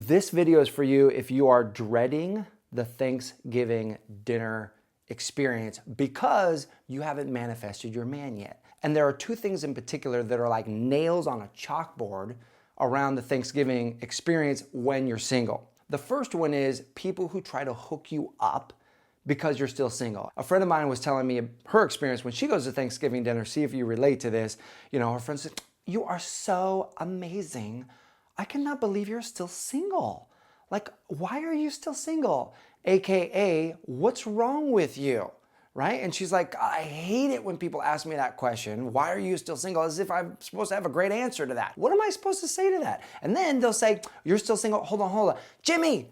This video is for you if you are dreading the Thanksgiving dinner experience because you haven't manifested your man yet. And there are two things in particular that are like nails on a chalkboard around the Thanksgiving experience when you're single. The first one is people who try to hook you up because you're still single. A friend of mine was telling me her experience when she goes to Thanksgiving dinner. See if you relate to this. You know, her friend said, "You are so amazing. I cannot believe you're still single. Like, why are you still single? AKA, what's wrong with you?" Right? And she's like, "I hate it when people ask me that question. Why are you still single?" As if I'm supposed to have a great answer to that. What am I supposed to say to that? And then they'll say, "You're still single? Hold on. Jimmy,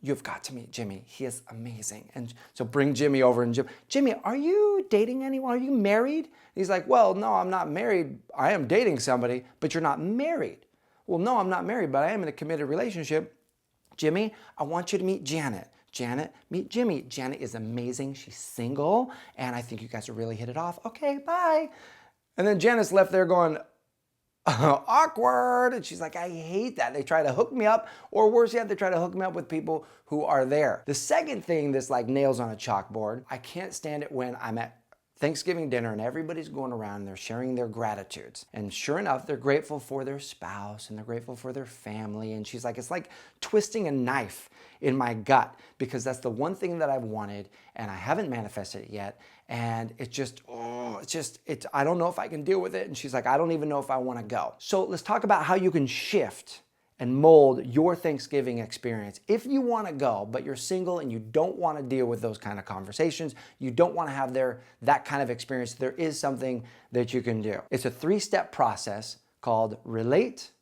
you've got to meet Jimmy. He is amazing." And so bring Jimmy over and Jimmy, are you dating anyone? Are you married? He's like, "Well, no, I'm not married. I am dating somebody, but you're not married." "Well, no, I'm not married, but I am in a committed relationship." "Jimmy, I want you to meet Janet. Janet, meet Jimmy. Janet is amazing. She's single, and I think you guys will really hit it off. Okay, bye." And then Janet's left there going, awkward. And she's like, "I hate that. They try to hook me up, or worse yet, they try to hook me up with people who are there." The second thing that's like nails on a chalkboard, I can't stand it when I'm at Thanksgiving dinner and everybody's going around and they're sharing their gratitudes. And sure enough, they're grateful for their spouse and they're grateful for their family. And she's like, it's like twisting a knife in my gut because that's the one thing that I've wanted and I haven't manifested it yet. And it's just, I don't know if I can deal with it. And she's like, I don't even know if I want to go. So let's talk about how you can shift and mold your Thanksgiving experience. If you want to go, but you're single and you don't want to deal with those kind of conversations, you don't want to have that kind of experience, there is something that you can do. It's a 3-step process called relate,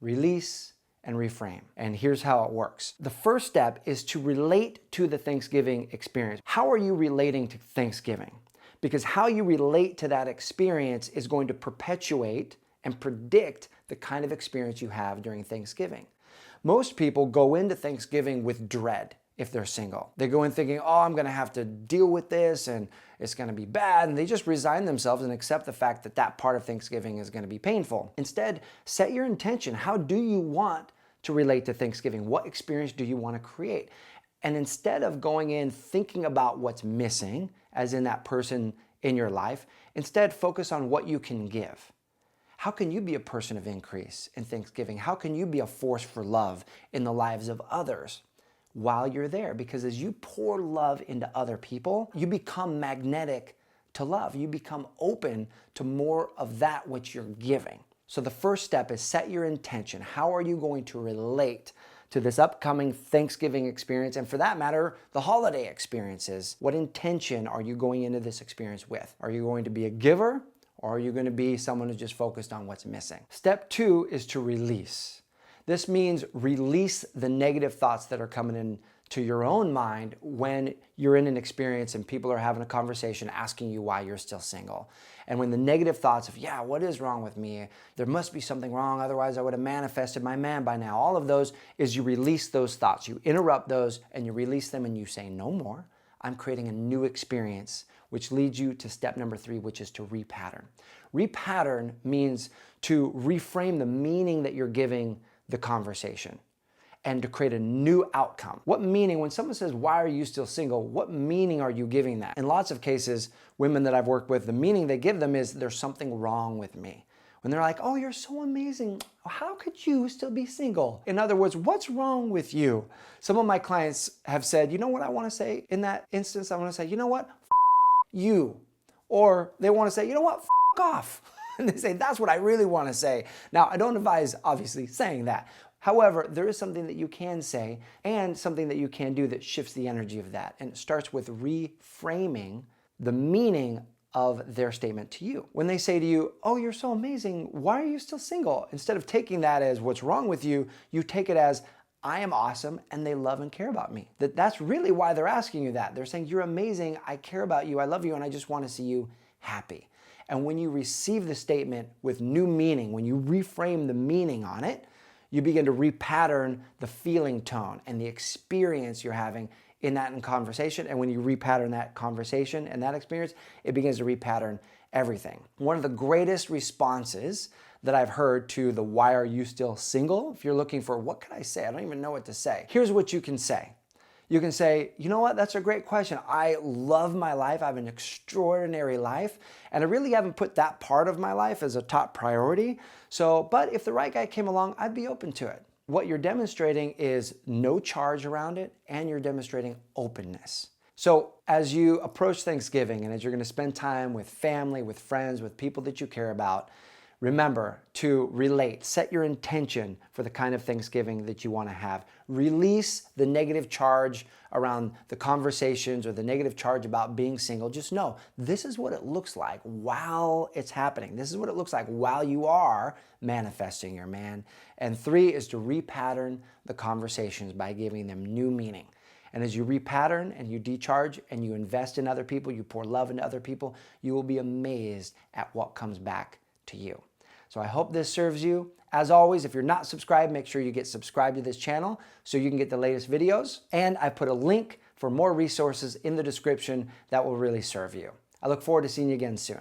release, and reframe. And here's how it works. The first step is to relate to the Thanksgiving experience. How are you relating to Thanksgiving? Because how you relate to that experience is going to perpetuate and predict the kind of experience you have during Thanksgiving. Most people go into Thanksgiving with dread if they're single. They go in thinking, oh, I'm gonna have to deal with this and it's gonna be bad, and they just resign themselves and accept the fact that that part of Thanksgiving is gonna be painful. Instead, set your intention. How do you want to relate to Thanksgiving? What experience do you want to create? And instead of going in thinking about what's missing, as in that person in your life, instead focus on what you can give. How can you be a person of increase in Thanksgiving? How can you be a force for love in the lives of others while you're there? Because as you pour love into other people, you become magnetic to love. You become open to more of that which you're giving. So the first step is set your intention. How are you going to relate to this upcoming Thanksgiving experience? And for that matter, the holiday experiences. What intention are you going into this experience with? Are you going to be a giver? Or are you going to be someone who's just focused on what's missing? Step 2 is to release. This means release the negative thoughts that are coming in to your own mind when you're in an experience and people are having a conversation asking you why you're still single. And when the negative thoughts of, yeah, what is wrong with me? There must be something wrong, otherwise I would have manifested my man by now. All of those is you release those thoughts. You interrupt those and you release them and you say, no more. I'm creating a new experience, which leads you to step number 3, which is to repattern. Repattern means to reframe the meaning that you're giving the conversation and to create a new outcome. What meaning, when someone says, why are you still single? What meaning are you giving that? In lots of cases, women that I've worked with, the meaning they give them is there's something wrong with me. When they're like, oh, you're so amazing. How could you still be single? In other words, what's wrong with you? Some of my clients have said, you know what I want to say in that instance? I want to say, you know what? You. Or they want to say, you know what? Off. And they say, that's what I really want to say. Now, I don't advise, obviously, saying that. However, there is something that you can say and something that you can do that shifts the energy of that. And it starts with reframing the meaning of their statement to you. When they say to you, oh, you're so amazing, why are you still single? Instead of taking that as what's wrong with you, you take it as, I am awesome and they love and care about me. That's really why they're asking you that. They're saying, you're amazing, I care about you, I love you, and I just want to see you happy. And when you receive the statement with new meaning, when you reframe the meaning on it, you begin to repattern the feeling tone and the experience you're having in that conversation. And when you repattern that conversation and that experience, it begins to repattern everything. One of the greatest responses that I've heard to the why are you still single? If you're looking for what can I say? I don't even know what to say. Here's what you can say. You can say, you know what, that's a great question. I love my life. I have an extraordinary life. And I really haven't put that part of my life as a top priority. So, but if the right guy came along, I'd be open to it. What you're demonstrating is no charge around it, and you're demonstrating openness. So as you approach Thanksgiving and as you're going to spend time with family, with friends, with people that you care about, remember to relate, set your intention for the kind of Thanksgiving that you want to have. Release the negative charge around the conversations or the negative charge about being single. Just know this is what it looks like while it's happening. This is what it looks like while you are manifesting your man. And 3 is to repattern the conversations by giving them new meaning. And as you repattern and you decharge and you invest in other people, you pour love into other people, you will be amazed at what comes back to you. So I hope this serves you. As always, if you're not subscribed, make sure you get subscribed to this channel so you can get the latest videos. And I put a link for more resources in the description that will really serve you. I look forward to seeing you again soon.